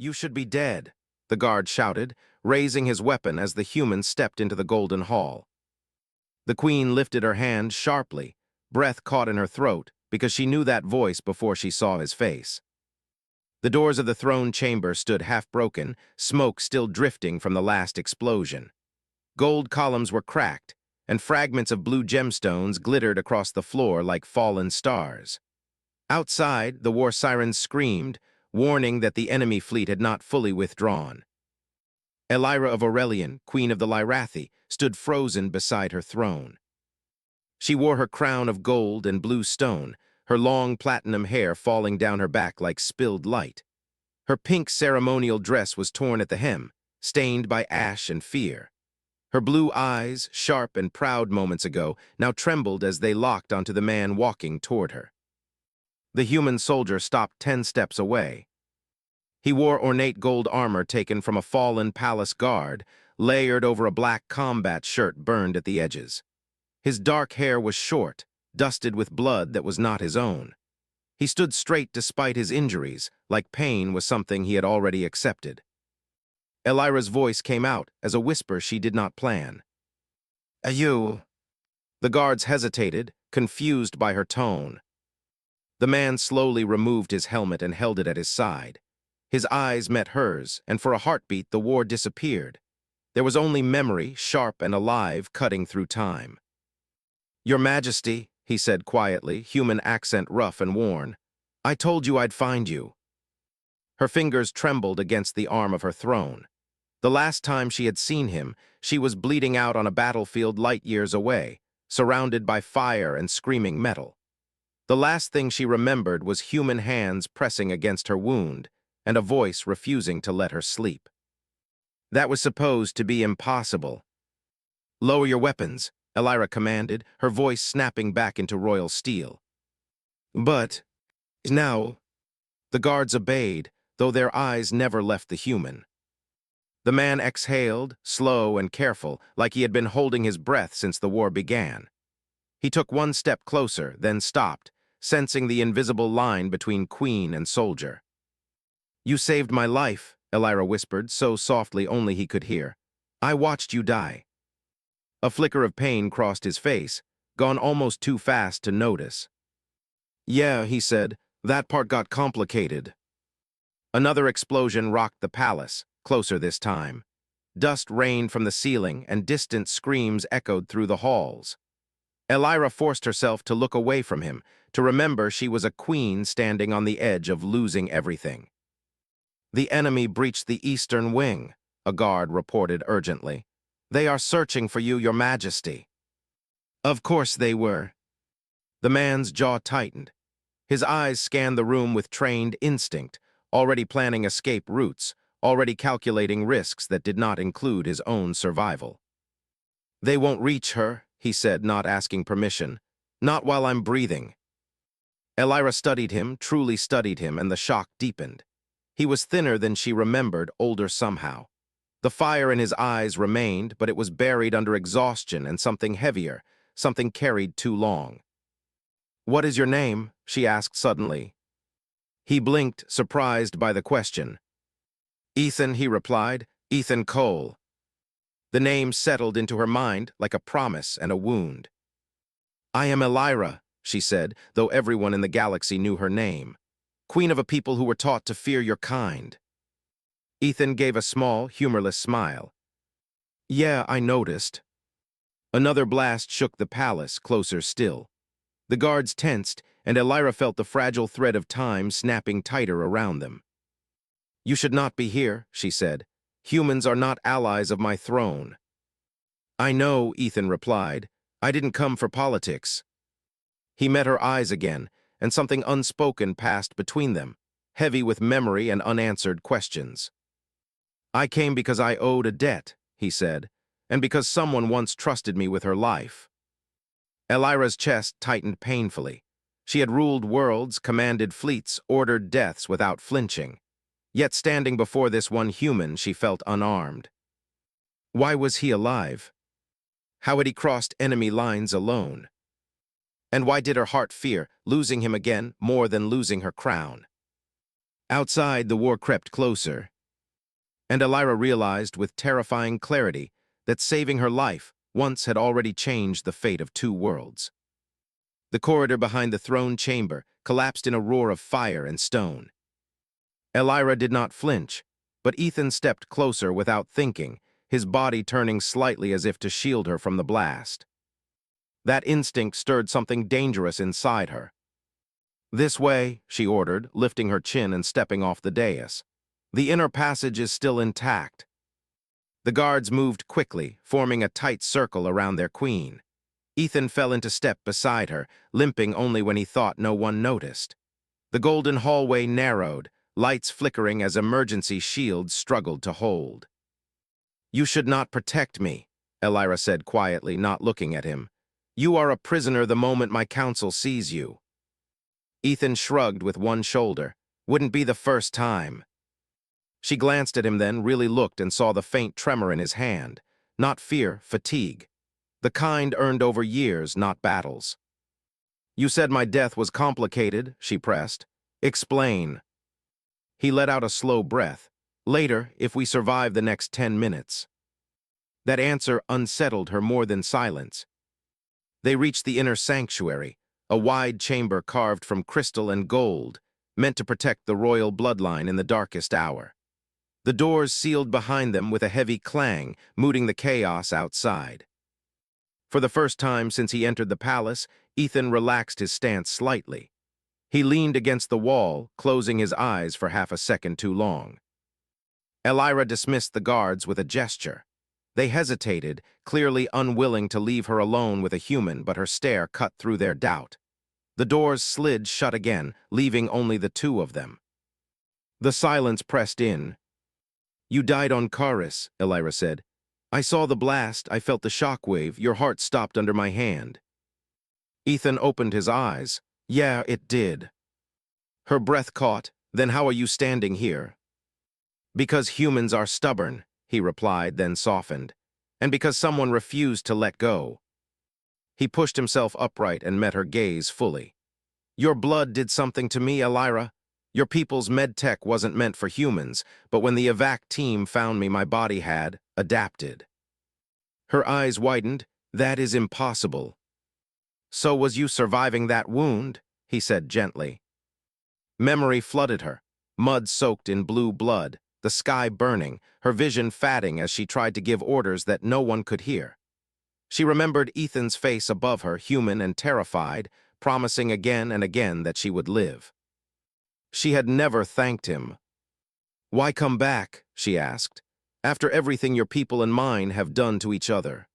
You should be dead, the guard shouted, raising his weapon as the human stepped into the golden hall. The queen lifted her hand sharply, breath caught in her throat, because she knew that voice before she saw his face. The doors of the throne chamber stood half-broken, smoke still drifting from the last explosion. Gold columns were cracked, and fragments of blue gemstones glittered across the floor like fallen stars. Outside, the war sirens screamed, warning that the enemy fleet had not fully withdrawn. Elira of Aurelian, queen of the Lyrathi, stood frozen beside her throne. She wore her crown of gold and blue stone, her long platinum hair falling down her back like spilled light. Her pink ceremonial dress was torn at the hem, stained by ash and fear. Her blue eyes, sharp and proud moments ago, now trembled as they locked onto the man walking toward her. The human soldier stopped 10 steps away. He wore ornate gold armor taken from a fallen palace guard, layered over a black combat shirt burned at the edges. His dark hair was short, dusted with blood that was not his own. He stood straight despite his injuries, like pain was something he had already accepted. Elira's voice came out as a whisper she did not plan. You. The guards hesitated, confused by her tone. The man slowly removed his helmet and held it at his side. His eyes met hers, and for a heartbeat the war disappeared. There was only memory, sharp and alive, cutting through time. Your Majesty, he said quietly, human accent rough and worn, I told you I'd find you. Her fingers trembled against the arm of her throne. The last time she had seen him, she was bleeding out on a battlefield light years away, surrounded by fire and screaming metal. The last thing she remembered was human hands pressing against her wound and a voice refusing to let her sleep. That was supposed to be impossible. Lower your weapons, Elira commanded, her voice snapping back into royal steel. But now, the guards obeyed, though their eyes never left the human. The man exhaled, slow and careful, like he had been holding his breath since the war began. He took one step closer, then stopped, sensing the invisible line between queen and soldier. You saved my life, Elira whispered, so softly only he could hear. I watched you die. A flicker of pain crossed his face, gone almost too fast to notice. Yeah, he said, that part got complicated. Another explosion rocked the palace, closer this time. Dust rained from the ceiling and distant screams echoed through the halls. Elira forced herself to look away from him, to remember she was a queen standing on the edge of losing everything. The enemy breached the eastern wing, a guard reported urgently. They are searching for you, Your Majesty. Of course they were. The man's jaw tightened. His eyes scanned the room with trained instinct, already planning escape routes, already calculating risks that did not include his own survival. They won't reach her, he said, not asking permission. Not while I'm breathing. Elira studied him, truly studied him, and the shock deepened. He was thinner than she remembered, older somehow. The fire in his eyes remained, but it was buried under exhaustion and something heavier, something carried too long. What is your name? She asked suddenly. He blinked, surprised by the question. Ethan, he replied, Ethan Cole. The name settled into her mind like a promise and a wound. I am Elira, she said, though everyone in the galaxy knew her name. Queen of a people who were taught to fear your kind. Ethan gave a small, humorless smile. Yeah, I noticed. Another blast shook the palace, closer still. The guards tensed, and Elira felt the fragile thread of time snapping tighter around them. You should not be here, she said. Humans are not allies of my throne. I know, Ethan replied. I didn't come for politics. He met her eyes again, and something unspoken passed between them, heavy with memory and unanswered questions. I came because I owed a debt, he said, and because someone once trusted me with her life. Elira's chest tightened painfully. She had ruled worlds, commanded fleets, ordered deaths without flinching. Yet standing before this one human, she felt unarmed. Why was he alive? How had he crossed enemy lines alone? And why did her heart fear, losing him again, more than losing her crown? Outside, the war crept closer, And Elira realized with terrifying clarity that saving her life once had already changed the fate of two worlds. The corridor behind the throne chamber collapsed in a roar of fire and stone. Elira did not flinch, but Ethan stepped closer without thinking, his body turning slightly as if to shield her from the blast. That instinct stirred something dangerous inside her. "This way," she ordered, lifting her chin and stepping off the dais. "The inner passage is still intact." The guards moved quickly, forming a tight circle around their queen. Ethan fell into step beside her, limping only when he thought no one noticed. The golden hallway narrowed, lights flickering as emergency shields struggled to hold. "You should not protect me," Elira said quietly, not looking at him. "You are a prisoner the moment my council sees you." Ethan shrugged with one shoulder. "Wouldn't be the first time." She glanced at him then, really looked and saw the faint tremor in his hand. Not fear, fatigue. The kind earned over years, not battles. "You said my death was complicated," she pressed. "Explain." He let out a slow breath. "Later, if we survive the next 10 minutes. That answer unsettled her more than silence. They reached the inner sanctuary, a wide chamber carved from crystal and gold, meant to protect the royal bloodline in the darkest hour. The doors sealed behind them with a heavy clang, mooting the chaos outside. For the first time since he entered the palace, Ethan relaxed his stance slightly. He leaned against the wall, closing his eyes for half a second too long. Elira dismissed the guards with a gesture. They hesitated, clearly unwilling to leave her alone with a human, but her stare cut through their doubt. The doors slid shut again, leaving only the two of them. The silence pressed in. "You died on Karis," Elira said. "I saw the blast, I felt the shockwave, your heart stopped under my hand." Ethan opened his eyes. "Yeah, it did." Her breath caught. "Then how are you standing here?" "Because humans are stubborn," he replied, then softened. "And because someone refused to let go." He pushed himself upright and met her gaze fully. "Your blood did something to me, Elira. Your people's medtech wasn't meant for humans, but when the evac team found me, my body had adapted." Her eyes widened. "That is impossible." "So was you surviving that wound," he said gently. Memory flooded her, mud soaked in blue blood, the sky burning, her vision fading as she tried to give orders that no one could hear. She remembered Ethan's face above her, human and terrified, promising again and again that she would live. She had never thanked him. "Why come back?" she asked. "After everything your people and mine have done to each other."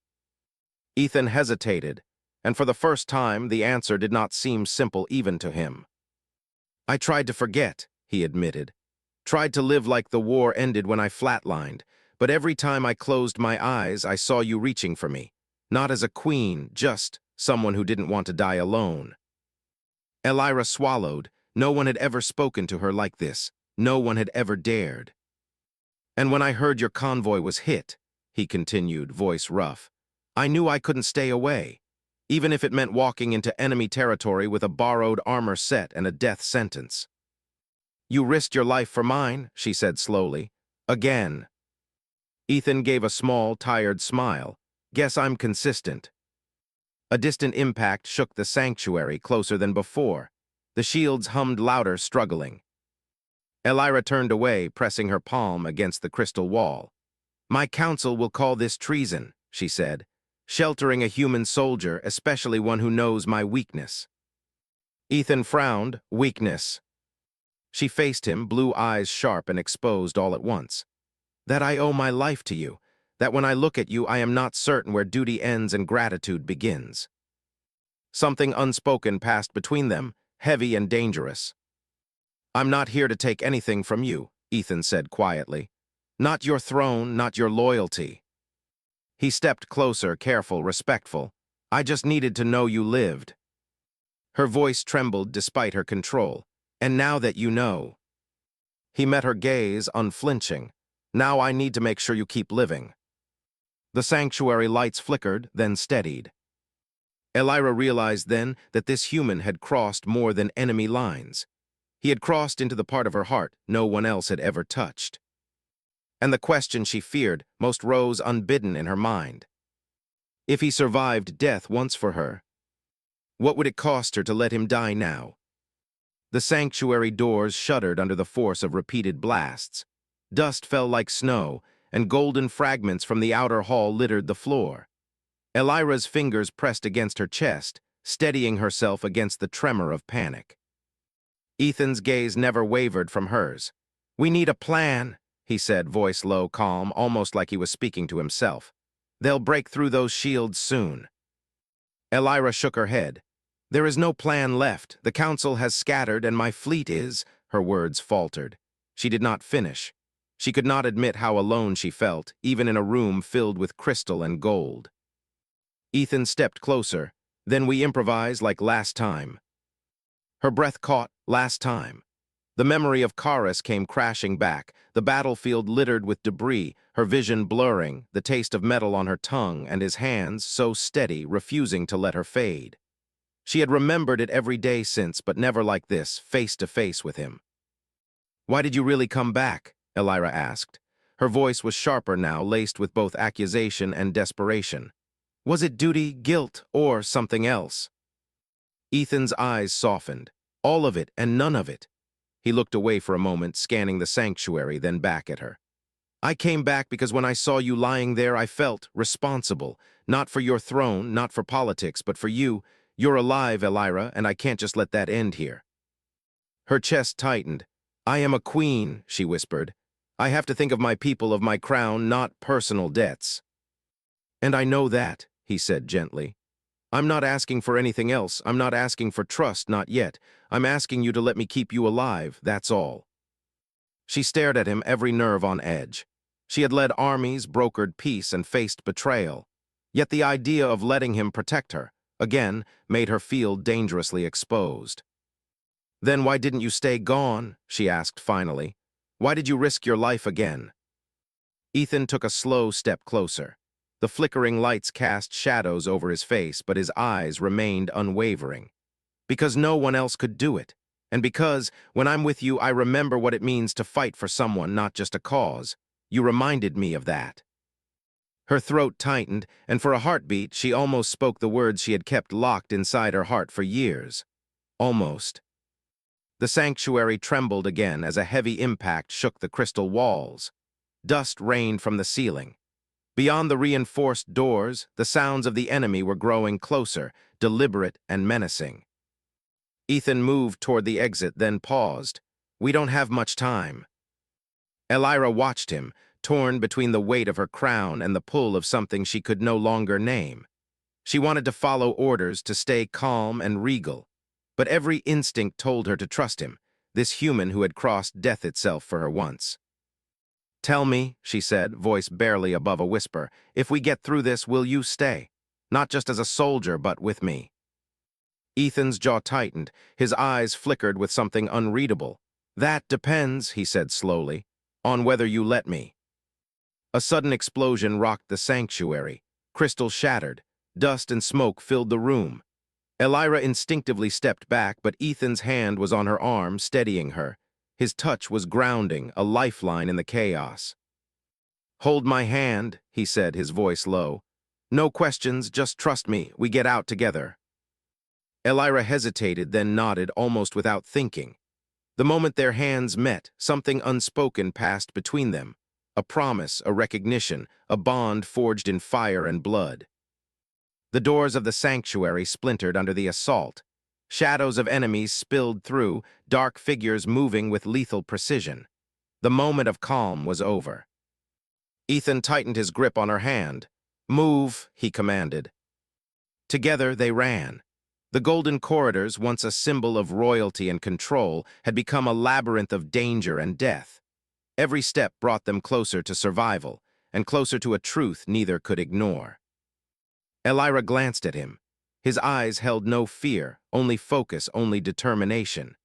Ethan hesitated, and for the first time the answer did not seem simple even to him. "I tried to forget," he admitted. "Tried to live like the war ended when I flatlined, but every time I closed my eyes I saw you reaching for me. Not as a queen, just someone who didn't want to die alone." Elira swallowed. No one had ever spoken to her like this. No one had ever dared. "And when I heard your convoy was hit," he continued, voice rough, "I knew I couldn't stay away, even if it meant walking into enemy territory with a borrowed armor set and a death sentence." "You risked your life for mine," she said slowly. "Again." Ethan gave a small, tired smile. "Guess I'm consistent." A distant impact shook the sanctuary closer than before. The shields hummed louder, struggling. Elira turned away, pressing her palm against the crystal wall. "My council will call this treason," she said, "sheltering a human soldier, especially one who knows my weakness." Ethan frowned. "Weakness." She faced him, blue eyes sharp and exposed all at once. "That I owe my life to you. That when I look at you, I am not certain where duty ends and gratitude begins." Something unspoken passed between them, heavy and dangerous. "I'm not here to take anything from you," Ethan said quietly. "Not your throne, not your loyalty." He stepped closer, careful, respectful. "I just needed to know you lived." Her voice trembled despite her control. "And now that you know." He met her gaze, unflinching. "Now I need to make sure you keep living." The sanctuary lights flickered, then steadied. Elira realized then that this human had crossed more than enemy lines. He had crossed into the part of her heart no one else had ever touched. And the question she feared most rose unbidden in her mind. If he survived death once for her, what would it cost her to let him die now? The sanctuary doors shuddered under the force of repeated blasts. Dust fell like snow, and golden fragments from the outer hall littered the floor. Elira's fingers pressed against her chest, steadying herself against the tremor of panic. Ethan's gaze never wavered from hers. "We need a plan," he said, voice low, calm, almost like he was speaking to himself. "They'll break through those shields soon." Elira shook her head. "There is no plan left. The council has scattered, and my fleet is—" Her words faltered. She did not finish. She could not admit how alone she felt, even in a room filled with crystal and gold. Ethan stepped closer. "Then we improvise like last time." Her breath caught. Last time. The memory of Karis came crashing back, the battlefield littered with debris, her vision blurring, the taste of metal on her tongue, and his hands, so steady, refusing to let her fade. She had remembered it every day since, but never like this, face to face with him. "Why did you really come back?" Elira asked. Her voice was sharper now, laced with both accusation and desperation. Was it duty, guilt, or something else? Ethan's eyes softened. All of it and none of it. He looked away for a moment, scanning the sanctuary, then back at her. "I came back because when I saw you lying there, I felt responsible. Not for your throne, not for politics, but for you. You're alive, Elira, and I can't just let that end here." Her chest tightened. "I am a queen," she whispered. "I have to think of my people, of my crown, not personal debts." "And I know that," he said gently. "I'm not asking for anything else. I'm not asking for trust, not yet. I'm asking you to let me keep you alive, that's all." She stared at him, every nerve on edge. She had led armies, brokered peace, and faced betrayal. Yet the idea of letting him protect her, again, made her feel dangerously exposed. "Then why didn't you stay gone?" she asked finally. "Why did you risk your life again?" Ethan took a slow step closer. The flickering lights cast shadows over his face, but his eyes remained unwavering. "Because no one else could do it. And because, when I'm with you, I remember what it means to fight for someone, not just a cause. You reminded me of that." Her throat tightened, and for a heartbeat, she almost spoke the words she had kept locked inside her heart for years. Almost. The sanctuary trembled again as a heavy impact shook the crystal walls. Dust rained from the ceiling. Beyond the reinforced doors, the sounds of the enemy were growing closer, deliberate and menacing. Ethan moved toward the exit, then paused. "We don't have much time." Elira watched him, torn between the weight of her crown and the pull of something she could no longer name. She wanted to follow orders, to stay calm and regal. But every instinct told her to trust him, this human who had crossed death itself for her once. "Tell me," she said, voice barely above a whisper, "if we get through this, will you stay? Not just as a soldier, but with me." Ethan's jaw tightened, his eyes flickered with something unreadable. "That depends," he said slowly, "on whether you let me." A sudden explosion rocked the sanctuary. Crystal shattered. Dust and smoke filled the room. Elira instinctively stepped back, but Ethan's hand was on her arm, steadying her. His touch was grounding, a lifeline in the chaos. "Hold my hand," he said, his voice low. "No questions, just trust me. We get out together." Elira hesitated, then nodded, almost without thinking. The moment their hands met, something unspoken passed between them. A promise, a recognition, a bond forged in fire and blood. The doors of the sanctuary splintered under the assault. Shadows of enemies spilled through, dark figures moving with lethal precision. The moment of calm was over. Ethan tightened his grip on her hand. "Move," he commanded. Together they ran. The golden corridors, once a symbol of royalty and control, had become a labyrinth of danger and death. Every step brought them closer to survival, and closer to a truth neither could ignore. Elira glanced at him. His eyes held no fear, only focus, only determination.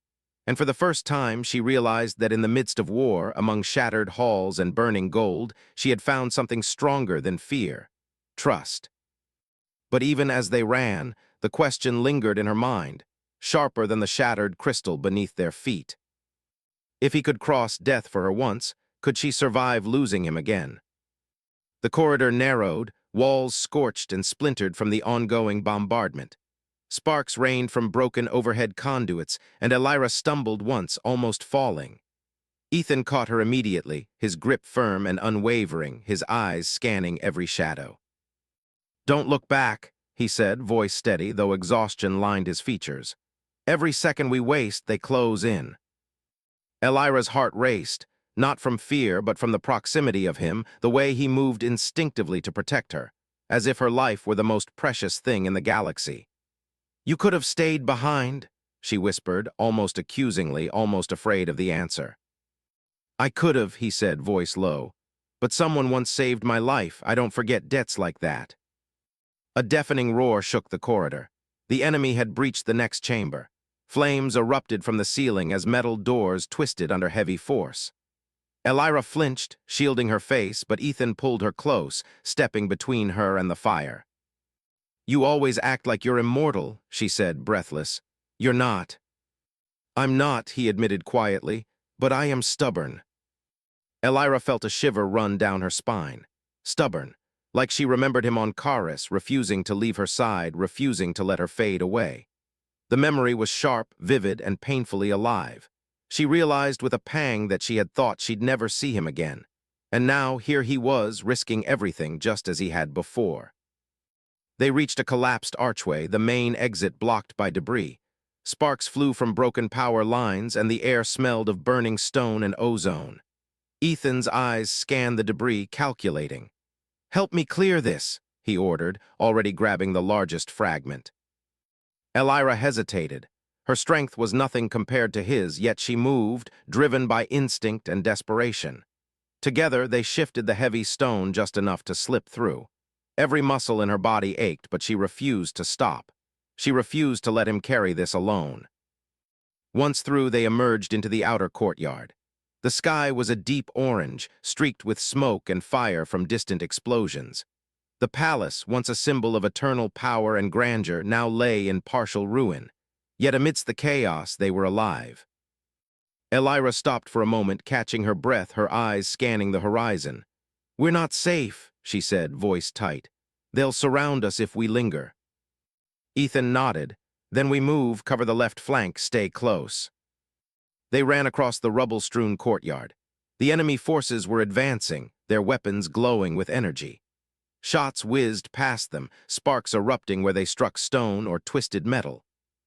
And for the first time, she realized that in the midst of war, among shattered halls and burning gold, she had found something stronger than fear: trust. But even as they ran, the question lingered in her mind, sharper than the shattered crystal beneath their feet. If he could cross death for her once, Could she survive losing him again? The corridor narrowed, walls scorched and splintered from the ongoing bombardment. Sparks rained from broken overhead conduits, and Elira stumbled once, almost falling. Ethan caught her immediately, his grip firm and unwavering, his eyes scanning every shadow. "Don't look back," he said, voice steady, though exhaustion lined his features. "Every second we waste, they close in." Elira's heart raced, not from fear but from the proximity of him, the way he moved instinctively to protect her, as if her life were the most precious thing in the galaxy. "You could have stayed behind," she whispered, almost accusingly, almost afraid of the answer. "I could have," he said, voice low. "But someone once saved my life. I don't forget debts like that." A deafening roar shook the corridor. The enemy had breached the next chamber. Flames erupted from the ceiling as metal doors twisted under heavy force. Elira flinched, shielding her face, but Ethan pulled her close, stepping between her and the fire. "You always act like you're immortal," she said, breathless. "You're not." "I'm not," he admitted quietly, "but I am stubborn." Elira felt a shiver run down her spine. Stubborn, like she remembered him on Karis, refusing to leave her side, refusing to let her fade away. The memory was sharp, vivid, and painfully alive. She realized with a pang that she had thought she'd never see him again. And now, here he was, risking everything just as he had before. They reached a collapsed archway, the main exit blocked by debris. Sparks flew from broken power lines, and the air smelled of burning stone and ozone. Ethan's eyes scanned the debris, calculating. "Help me clear this," he ordered, already grabbing the largest fragment. Elira hesitated. Her strength was nothing compared to his, yet she moved, driven by instinct and desperation. Together, they shifted the heavy stone just enough to slip through. Every muscle in her body ached, but she refused to stop. She refused to let him carry this alone. Once through, they emerged into the outer courtyard. The sky was a deep orange, streaked with smoke and fire from distant explosions. The palace, once a symbol of eternal power and grandeur, now lay in partial ruin. Yet amidst the chaos, they were alive. Elira stopped for a moment, catching her breath, her eyes scanning the horizon. "We're not safe," she said, voice tight. "They'll surround us if we linger." Ethan nodded. "Then we move, cover the left flank, stay close." They ran across the rubble-strewn courtyard. The enemy forces were advancing, their weapons glowing with energy. Shots whizzed past them, sparks erupting where they struck stone or twisted metal.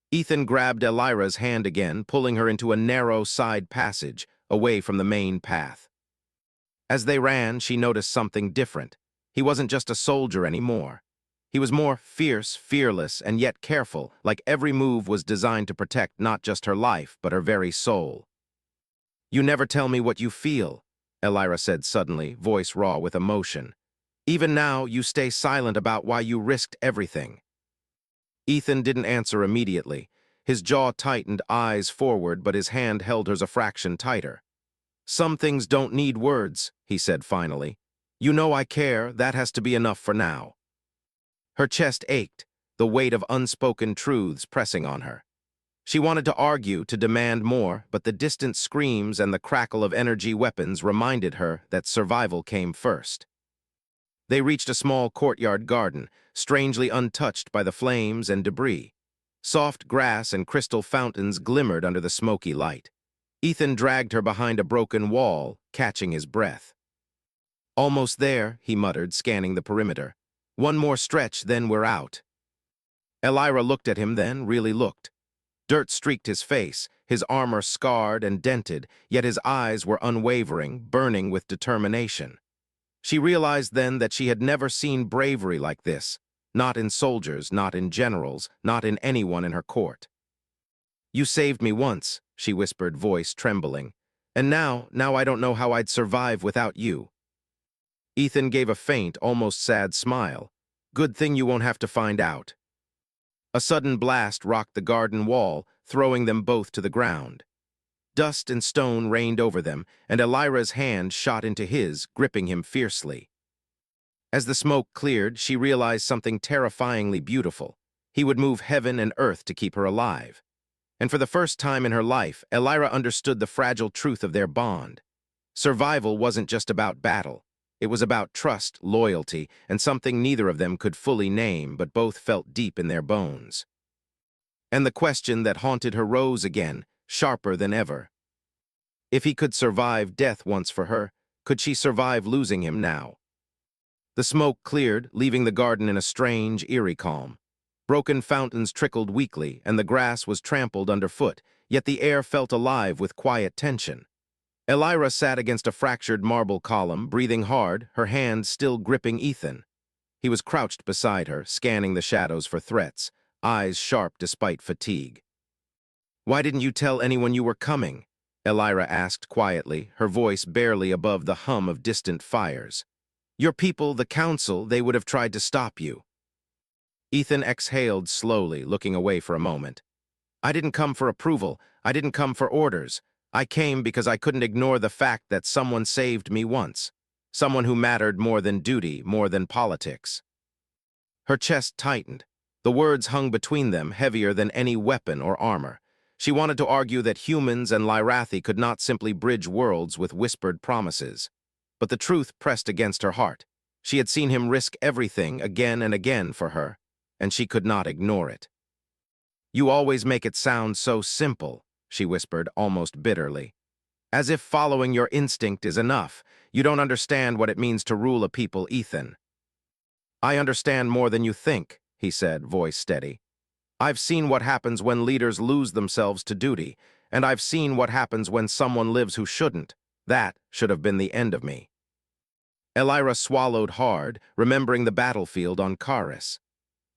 Ethan grabbed Elira's hand again, pulling her into a narrow side passage, away from the main path. As they ran, she noticed something different. He wasn't just a soldier anymore. He was more fierce, fearless, and yet careful, like every move was designed to protect not just her life, but her very soul. "You never tell me what you feel," Elira said suddenly, voice raw with emotion. "Even now, you stay silent about why you risked everything." Ethan didn't answer immediately. His jaw tightened, eyes forward, but his hand held hers a fraction tighter. "Some things don't need words," he said finally. "You know I care, that has to be enough for now." Her chest ached, the weight of unspoken truths pressing on her. She wanted to argue, to demand more, but the distant screams and the crackle of energy weapons reminded her that survival came first. They reached a small courtyard garden, strangely untouched by the flames and debris. Soft grass and crystal fountains glimmered under the smoky light. Ethan dragged her behind a broken wall, catching his breath. "Almost there," he muttered, scanning the perimeter. "One more stretch, then we're out." Elira looked at him then, really looked. Dirt streaked his face, his armor scarred and dented, yet his eyes were unwavering, burning with determination. She realized then that she had never seen bravery like this, not in soldiers, not in generals, not in anyone in her court. "You saved me once," she whispered, voice trembling. "And now I don't know how I'd survive without you." Ethan gave a faint, almost sad smile. "Good thing you won't have to find out." A sudden blast rocked the garden wall, throwing them both to the ground. Dust and stone rained over them, and Elira's hand shot into his, gripping him fiercely. As the smoke cleared, she realized something terrifyingly beautiful. He would move heaven and earth to keep her alive. And for the first time in her life, Elira understood the fragile truth of their bond. Survival wasn't just about battle. It was about trust, loyalty, and something neither of them could fully name, but both felt deep in their bones. And the question that haunted her rose again, sharper than ever. If he could survive death once for her, could she survive losing him now? The smoke cleared, leaving the garden in a strange, eerie calm. Broken fountains trickled weakly, and the grass was trampled underfoot, yet the air felt alive with quiet tension. Elira sat against a fractured marble column, breathing hard, her hand still gripping Ethan. He was crouched beside her, scanning the shadows for threats, eyes sharp despite fatigue. "Why didn't you tell anyone you were coming?" Elira asked quietly, her voice barely above the hum of distant fires. "Your people, the council, they would have tried to stop you." Ethan exhaled slowly, looking away for a moment. "I didn't come for approval. I didn't come for orders. I came because I couldn't ignore the fact that someone saved me once. Someone who mattered more than duty, more than politics." Her chest tightened. The words hung between them, heavier than any weapon or armor. She wanted to argue that humans and Lyrathi could not simply bridge worlds with whispered promises. But the truth pressed against her heart. She had seen him risk everything again and again for her, and she could not ignore it. "You always make it sound so simple," she whispered, almost bitterly. "As if following your instinct is enough. You don't understand what it means to rule a people, Ethan." "I understand more than you think," he said, voice steady. "I've seen what happens when leaders lose themselves to duty, and I've seen what happens when someone lives who shouldn't. That should have been the end of me." Elira swallowed hard, remembering the battlefield on Karis.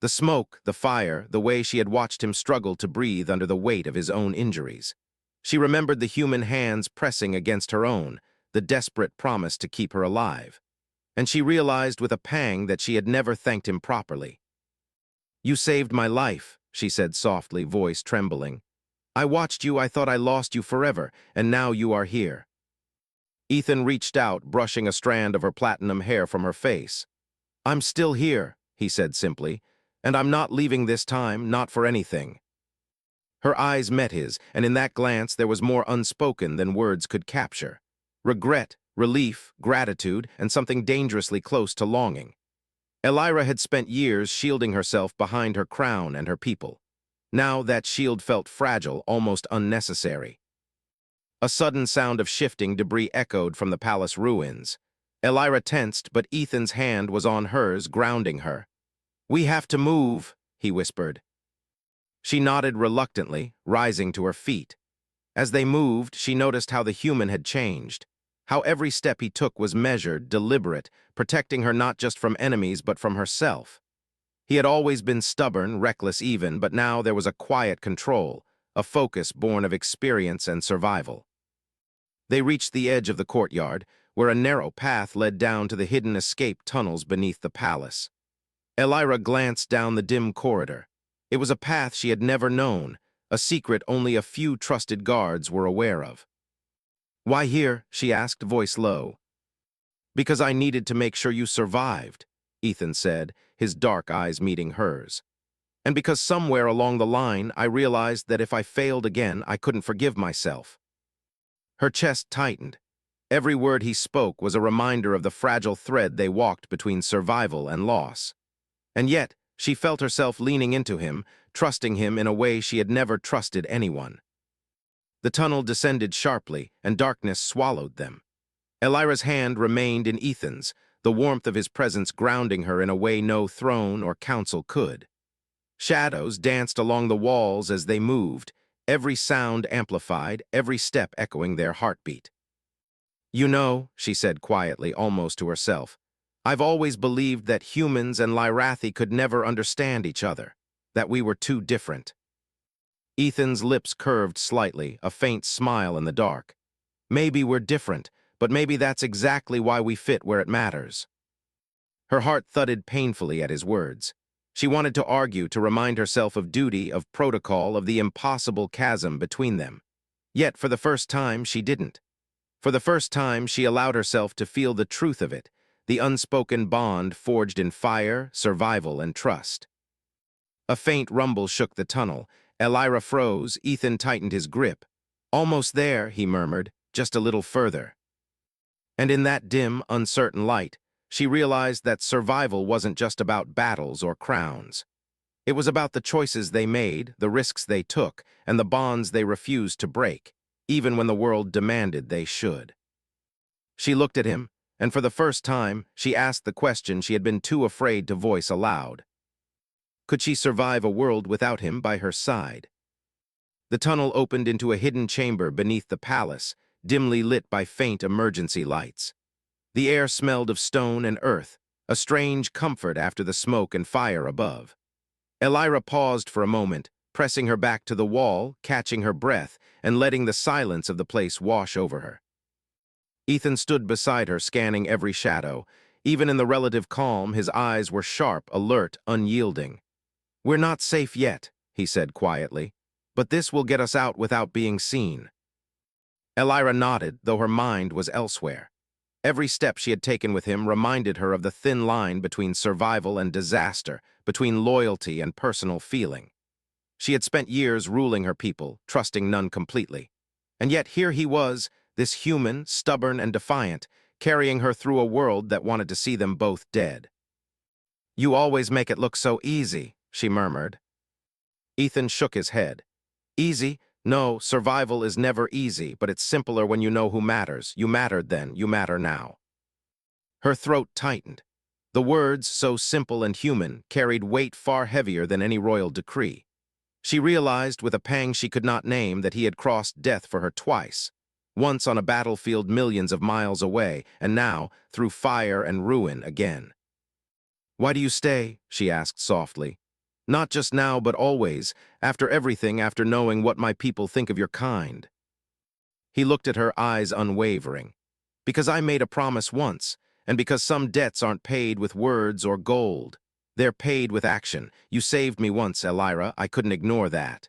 The smoke, the fire, the way she had watched him struggle to breathe under the weight of his own injuries. She remembered the human hands pressing against her own, the desperate promise to keep her alive. And she realized with a pang that she had never thanked him properly. "You saved my life," she said softly, voice trembling. "I watched you, I thought I lost you forever, and now you are here." Ethan reached out, brushing a strand of her platinum hair from her face. "I'm still here," he said simply, "and I'm not leaving this time, not for anything." Her eyes met his, and in that glance there was more unspoken than words could capture. Regret, relief, gratitude, and something dangerously close to longing. Elira had spent years shielding herself behind her crown and her people. Now that shield felt fragile, almost unnecessary. A sudden sound of shifting debris echoed from the palace ruins. Elira tensed, but Ethan's hand was on hers, grounding her. "We have to move," he whispered. She nodded reluctantly, rising to her feet. As they moved, she noticed how the human had changed, how every step he took was measured, deliberate, protecting her not just from enemies but from herself. He had always been stubborn, reckless even, but now there was a quiet control, a focus born of experience and survival. They reached the edge of the courtyard, where a narrow path led down to the hidden escape tunnels beneath the palace. Elira glanced down the dim corridor. It was a path she had never known, a secret only a few trusted guards were aware of. "Why here?" she asked, voice low. "Because I needed to make sure you survived," Ethan said, his dark eyes meeting hers. "And because somewhere along the line I realized that if I failed again, I couldn't forgive myself." Her chest tightened. Every word he spoke was a reminder of the fragile thread they walked between survival and loss. And yet, she felt herself leaning into him, trusting him in a way she had never trusted anyone. The tunnel descended sharply, and darkness swallowed them. Elira's hand remained in Ethan's, the warmth of his presence grounding her in a way no throne or council could. Shadows danced along the walls as they moved, every sound amplified, every step echoing their heartbeat. "You know," she said quietly, almost to herself, "I've always believed that humans and Lyrathi could never understand each other, that we were too different." Ethan's lips curved slightly, a faint smile in the dark. "Maybe we're different, but maybe that's exactly why we fit where it matters." Her heart thudded painfully at his words. She wanted to argue, to remind herself of duty, of protocol, of the impossible chasm between them. Yet, for the first time, she didn't. For the first time, she allowed herself to feel the truth of it, the unspoken bond forged in fire, survival, and trust. A faint rumble shook the tunnel. Elira froze, Ethan tightened his grip. "Almost there," he murmured, "just a little further." And in that dim, uncertain light, she realized that survival wasn't just about battles or crowns. It was about the choices they made, the risks they took, and the bonds they refused to break, even when the world demanded they should. She looked at him, and for the first time, she asked the question she had been too afraid to voice aloud. Could she survive a world without him by her side? The tunnel opened into a hidden chamber beneath the palace, dimly lit by faint emergency lights. The air smelled of stone and earth, a strange comfort after the smoke and fire above. Elira paused for a moment, pressing her back to the wall, catching her breath, and letting the silence of the place wash over her. Ethan stood beside her, scanning every shadow. Even in the relative calm, his eyes were sharp, alert, unyielding. "We're not safe yet," he said quietly, "but this will get us out without being seen." Elira nodded, though her mind was elsewhere. Every step she had taken with him reminded her of the thin line between survival and disaster, between loyalty and personal feeling. She had spent years ruling her people, trusting none completely. And yet here he was, this human, stubborn and defiant, carrying her through a world that wanted to see them both dead. "You always make it look so easy," she murmured. Ethan shook his head. "Easy? No, survival is never easy, but it's simpler when you know who matters. You mattered then, you matter now." Her throat tightened. The words, so simple and human, carried weight far heavier than any royal decree. She realized with a pang she could not name that he had crossed death for her twice. Once on a battlefield millions of miles away, and now, through fire and ruin again. "Why do you stay?" she asked softly. "Not just now, but always, after everything, after knowing what my people think of your kind." He looked at her, eyes unwavering. "Because I made a promise once, and because some debts aren't paid with words or gold. They're paid with action. You saved me once, Elira. I couldn't ignore that."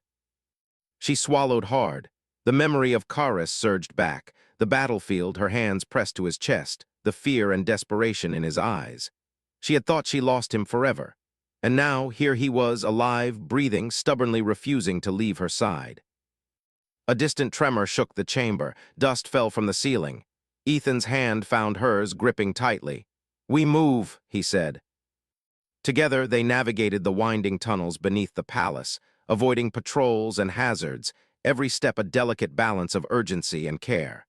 She swallowed hard. The memory of Karis surged back, the battlefield, her hands pressed to his chest, the fear and desperation in his eyes. She had thought she lost him forever. And now, here he was, alive, breathing, stubbornly refusing to leave her side. A distant tremor shook the chamber. Dust fell from the ceiling. Ethan's hand found hers, gripping tightly. "We move," he said. Together, they navigated the winding tunnels beneath the palace, avoiding patrols and hazards, every step a delicate balance of urgency and care.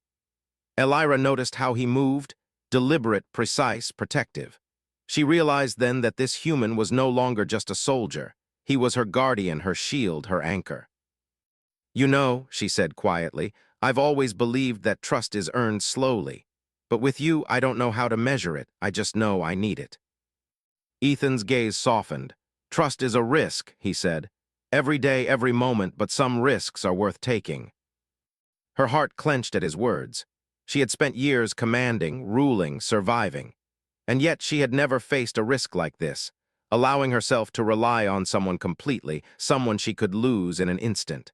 Elira noticed how he moved, deliberate, precise, protective. She realized then that this human was no longer just a soldier. He was her guardian, her shield, her anchor. "You know," she said quietly, "I've always believed that trust is earned slowly. But with you, I don't know how to measure it. I just know I need it." Ethan's gaze softened. "Trust is a risk," he said. "Every day, every moment, but some risks are worth taking." Her heart clenched at his words. She had spent years commanding, ruling, surviving. And yet she had never faced a risk like this, allowing herself to rely on someone completely, someone she could lose in an instant.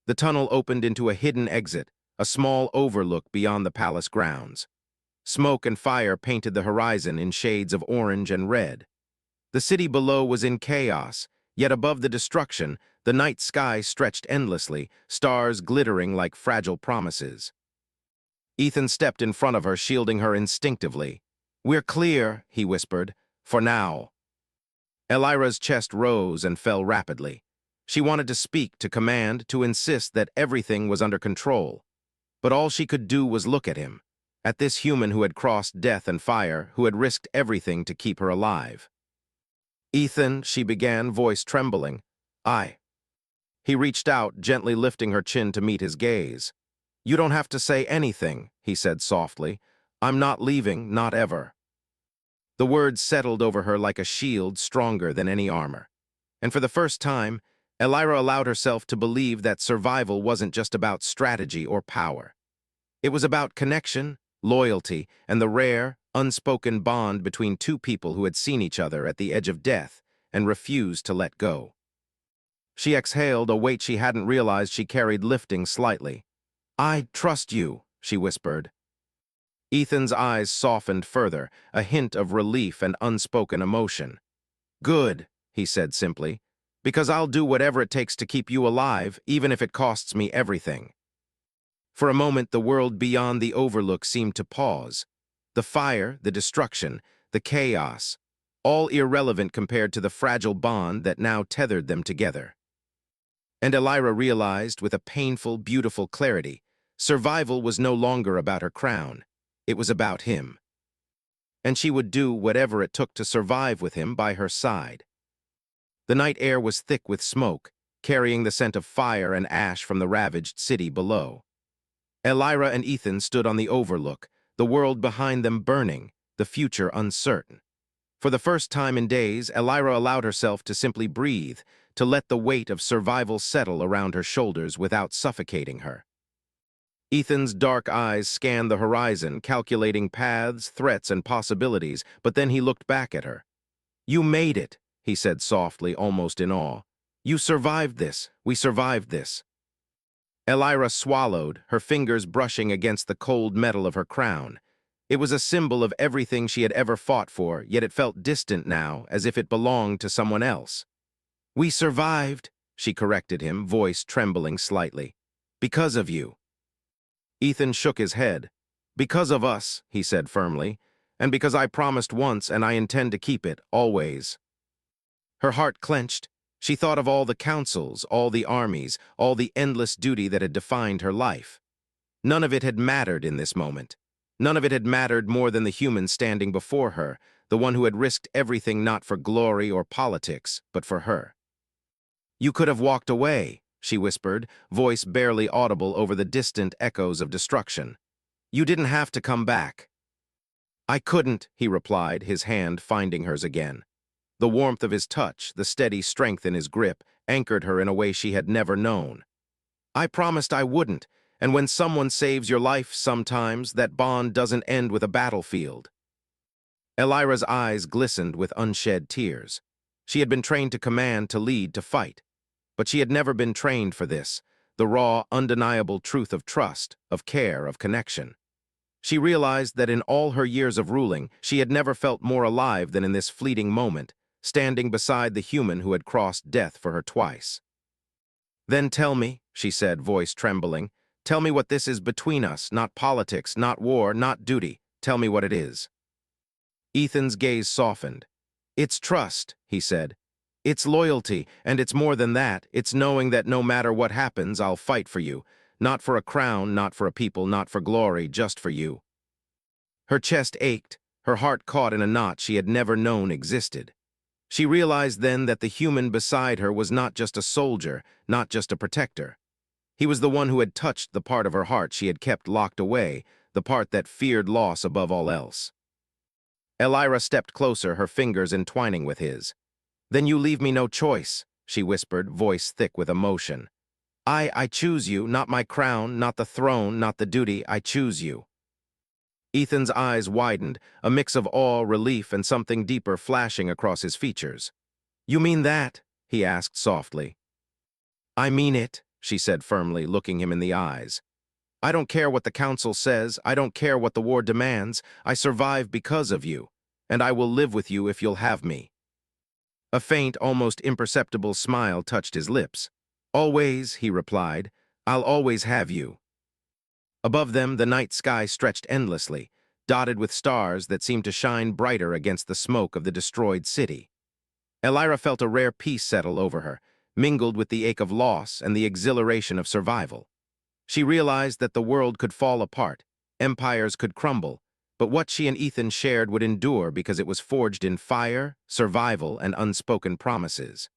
The tunnel opened into a hidden exit, a small overlook beyond the palace grounds. Smoke and fire painted the horizon in shades of orange and red. The city below was in chaos, yet above the destruction, the night sky stretched endlessly, stars glittering like fragile promises. Ethan stepped in front of her, shielding her instinctively. "We're clear," he whispered, "for now." Elira's chest rose and fell rapidly. She wanted to speak, to command, to insist that everything was under control. But all she could do was look at him, at this human who had crossed death and fire, who had risked everything to keep her alive. "Ethan," she began, voice trembling. "I." He reached out, gently lifting her chin to meet his gaze. "You don't have to say anything," he said softly. "I'm not leaving, not ever." The words settled over her like a shield stronger than any armor. And for the first time, Elira allowed herself to believe that survival wasn't just about strategy or power. It was about connection, loyalty, and the rare, unspoken bond between two people who had seen each other at the edge of death and refused to let go. She exhaled, a weight she hadn't realized she carried lifting slightly. "I trust you," she whispered. Ethan's eyes softened further, a hint of relief and unspoken emotion. "Good," he said simply, "because I'll do whatever it takes to keep you alive, even if it costs me everything." For a moment, the world beyond the overlook seemed to pause. The fire, the destruction, the chaos, all irrelevant compared to the fragile bond that now tethered them together. And Elira realized, with a painful, beautiful clarity, survival was no longer about her crown. It was about him. And she would do whatever it took to survive with him by her side. The night air was thick with smoke, carrying the scent of fire and ash from the ravaged city below. Elira and Ethan stood on the overlook, the world behind them burning, the future uncertain. For the first time in days, Elira allowed herself to simply breathe, to let the weight of survival settle around her shoulders without suffocating her. Ethan's dark eyes scanned the horizon, calculating paths, threats, and possibilities, but then he looked back at her. "You made it," he said softly, almost in awe. "You survived this. We survived this." Elira swallowed, her fingers brushing against the cold metal of her crown. It was a symbol of everything she had ever fought for, yet it felt distant now, as if it belonged to someone else. "We survived," she corrected him, voice trembling slightly. "Because of you." Ethan shook his head. "Because of us," he said firmly, "and because I promised once and I intend to keep it, always." Her heart clenched. She thought of all the councils, all the armies, all the endless duty that had defined her life. None of it had mattered in this moment. None of it had mattered more than the human standing before her, the one who had risked everything not for glory or politics, but for her. "You could have walked away," she whispered, voice barely audible over the distant echoes of destruction. "You didn't have to come back." "I couldn't," he replied, his hand finding hers again. The warmth of his touch, the steady strength in his grip, anchored her in a way she had never known. "I promised I wouldn't, and when someone saves your life sometimes, that bond doesn't end with a battlefield." Elira's eyes glistened with unshed tears. She had been trained to command, to lead, to fight. But she had never been trained for this, the raw, undeniable truth of trust, of care, of connection. She realized that in all her years of ruling, she had never felt more alive than in this fleeting moment, standing beside the human who had crossed death for her twice. "Then tell me," she said, voice trembling, "tell me what this is between us, not politics, not war, not duty. Tell me what it is." Ethan's gaze softened. "It's trust," he said. "It's loyalty, and it's more than that. It's knowing that no matter what happens, I'll fight for you. Not for a crown, not for a people, not for glory, just for you." Her chest ached, her heart caught in a knot she had never known existed. She realized then that the human beside her was not just a soldier, not just a protector. He was the one who had touched the part of her heart she had kept locked away, the part that feared loss above all else. Elira stepped closer, her fingers entwining with his. "Then you leave me no choice," she whispered, voice thick with emotion. I choose you, not my crown, not the throne, not the duty. I choose you." Ethan's eyes widened, a mix of awe, relief, and something deeper flashing across his features. "You mean that?" he asked softly. "I mean it," she said firmly, looking him in the eyes. "I don't care what the council says. I don't care what the war demands. I survive because of you, and I will live with you if you'll have me." A faint, almost imperceptible smile touched his lips. "Always," he replied. "I'll always have you." Above them, the night sky stretched endlessly, dotted with stars that seemed to shine brighter against the smoke of the destroyed city. Elira felt a rare peace settle over her, mingled with the ache of loss and the exhilaration of survival. She realized that the world could fall apart, empires could crumble, but what she and Ethan shared would endure because it was forged in fire, survival, and unspoken promises.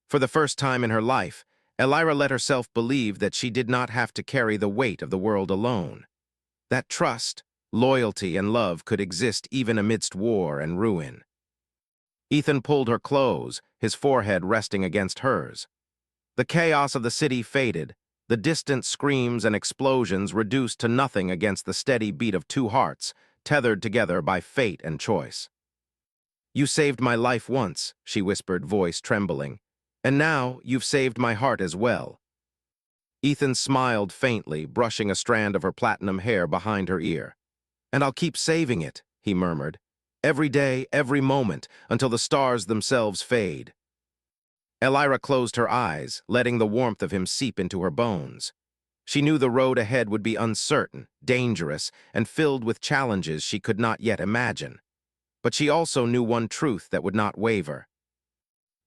For the first time in her life, Elira let herself believe that she did not have to carry the weight of the world alone. That trust, loyalty, and love could exist even amidst war and ruin. Ethan pulled her close, his forehead resting against hers. The chaos of the city faded, the distant screams and explosions reduced to nothing against the steady beat of two hearts, tethered together by fate and choice. "You saved my life once," she whispered, voice trembling. "And now you've saved my heart as well." Ethan smiled faintly, brushing a strand of her platinum hair behind her ear. "And I'll keep saving it," he murmured. "Every day, every moment, until the stars themselves fade." Elira closed her eyes, letting the warmth of him seep into her bones. She knew the road ahead would be uncertain, dangerous, and filled with challenges she could not yet imagine. But she also knew one truth that would not waver.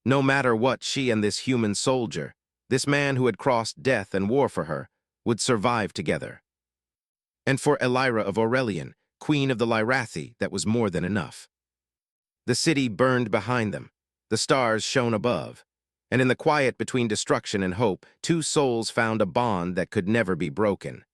No matter what she and this human soldier, this man who had crossed death and war for her, would survive together. And for Elira of Aurelian, queen of the Lyrathi, that was more than enough. The city burned behind them, the stars shone above, and in the quiet between destruction and hope, two souls found a bond that could never be broken.